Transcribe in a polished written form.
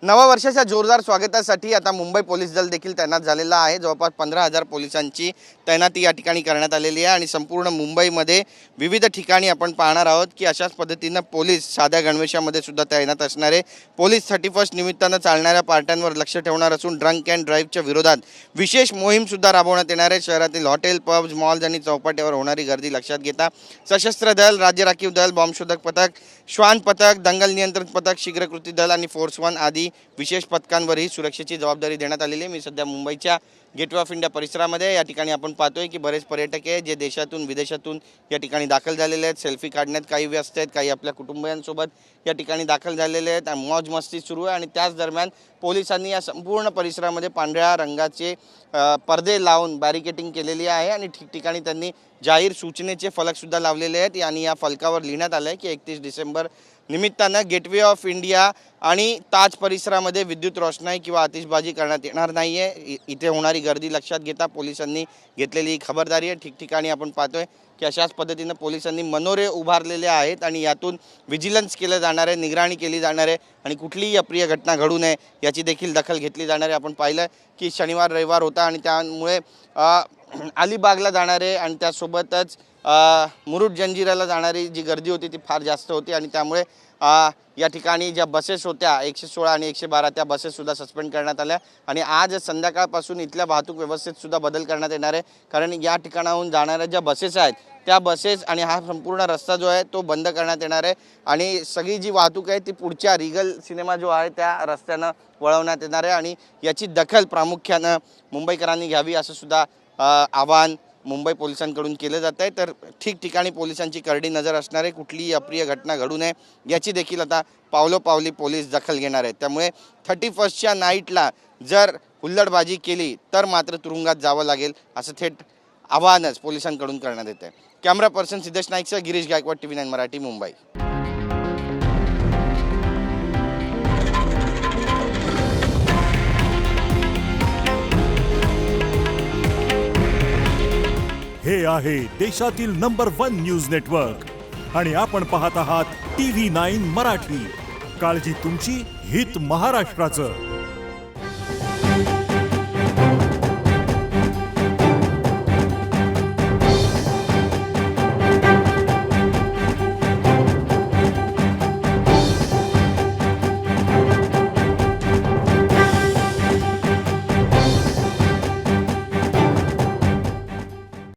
नवा वर्षाच्या जोरदार स्वागतासाठी आता मुंबई पोलीस दल देखील तैनात झालेला आहे। जवळपास 15,000 पोलिसांची तैनाती या ठिकाणी करण्यात आलेली आहे आणि संपूर्ण मुंबईमध्ये विविध ठिकाणी आपण पाहणार आहोत की अशाच पद्धतीने पोलीस साध्या गणवेशामध्ये सुद्धा तैनात असणारे पोलीस 31st निमित्ताने चालणाऱ्या पार्ट्यांवर लक्ष ठेवणार असून ड्रंक अँड ड्राईव्हच्या विरोधात विशेष मोहीम सुद्धा राबवण्यात येणार आहे। शहरातील हॉटेल, पब्स, मॉल्स आणि चौपाट्यावर होणारी गर्दी लक्षात घेता सशस्त्र दल, राज्य राखीव दल, बॉम्ब शोधक पथक, श्वान पथक, दंगल नियंत्रण पथक, शीघ्र कृती दल आणि फोर्स 1 आदी विशेष पथकांवरही सुरक्षेची जबाबदारी देण्यात आलेली आहे। मी सध्या मुंबईच्या गेटवे ऑफ इंडिया परिसरामध्ये या ठिकाणी आपण पाहतोय की बरेच पर्यटक आहेत जे देशातून विदेशातून या ठिकाणी दाखल झालेले आहेत। सेल्फी काढण्यात काही व्यस्त आहेत, काही आपल्या कुटुंबियांसोबत या ठिकाणी दाखल झालेले आहेत। मौज मस्ती सुरू आहे आणि त्याच दरम्यान पोलिसांनी या संपूर्ण परिसरामध्ये पांढऱ्या रंगाचे पडदे लावून बॅरिकेडिंग केलेली आहे आणि ठिकठिकाणी त्यांनी जाहीर सूचनेचे फलक सुद्धा लावलेले आहेत आणि या फलकावर लिहिण्यात आलं आहे की 31 डिसेंबर निमित्तानं गेटवे ऑफ इंडिया आणि ताज परिसरामध्ये विद्युत रोषणाई किंवा आतिषबाजी करण्यात येणार नाही आहे। इथे होणारी गर्दी लक्षात घेता पोलिसांनी घेतलेली खबरदारी आहे। ठिकठिकाणी आपण पाहतोय की अशाच पद्धतीने पोलिसांनी मनोरे उभारलेले आहेत आणि यातून विजिलन्स केलं जाणार आहे, निगराणी केली जाणार आहे आणि कुठलीही अप्रिय घटना घडू नये याची देखील दखल घेतली जाणार आहे। आपण पाहिलं की शनिवार रविवार होता आणि त्यामुळे अलिबागला जाणारे आणि त्यासोबतच मुरुड जंजिराला जाणारी जी गर्दी होती ती फार जास्त होती आणि त्यामुळे या ठिकाणी ज्या बसेस होत्या 116 आणि 112 त्या बसेससुद्धा सस्पेंड करण्यात आल्या आणि आज संध्याकाळपासून इथल्या वाहतूक व्यवस्थेतसुद्धा बदल करण्यात येणार आहे। कारण या ठिकाणाहून जाणाऱ्या ज्या बसेस आहेत त्या बसेस आणि हा संपूर्ण रस्ता जो आहे तो बंद करण्यात येणार आहे आणि सगळी जी वाहतूक आहे ती पुढच्या रिगल सिनेमा जो आहे त्या रस्त्यानं वळवण्यात येणार आहे आणि याची दखल प्रामुख्यानं मुंबईकरांनी घ्यावी असं सुद्धा आवाहन मुंबई पोलिसांकडून केलं जात आहे। तर ठिकठिकाणी पोलिसांची करडी नजर असणार आहे, कुठलीही अप्रिय घटना घडू नये याची देखील आता पावलोपावली पोलीस दखल घेणार आहेत। त्यामुळे 31च्या नाईटला जर हुल्लडबाजी केली तर मात्र तुरुंगात जावं लागेल असं थेट आवाहनच पोलिसांकडून करण्यात येत आहे। कॅमेरा पर्सन सिद्धेश नाईकसह गिरीश गायकवाड, TV9 मराठी, मुंबई। हे आहे देशातील नंबर 1 न्यूज नेटवर्क आणि आपण पाहत आहात TV9 मराठी। काळजी तुमची, हित महाराष्ट्राचं।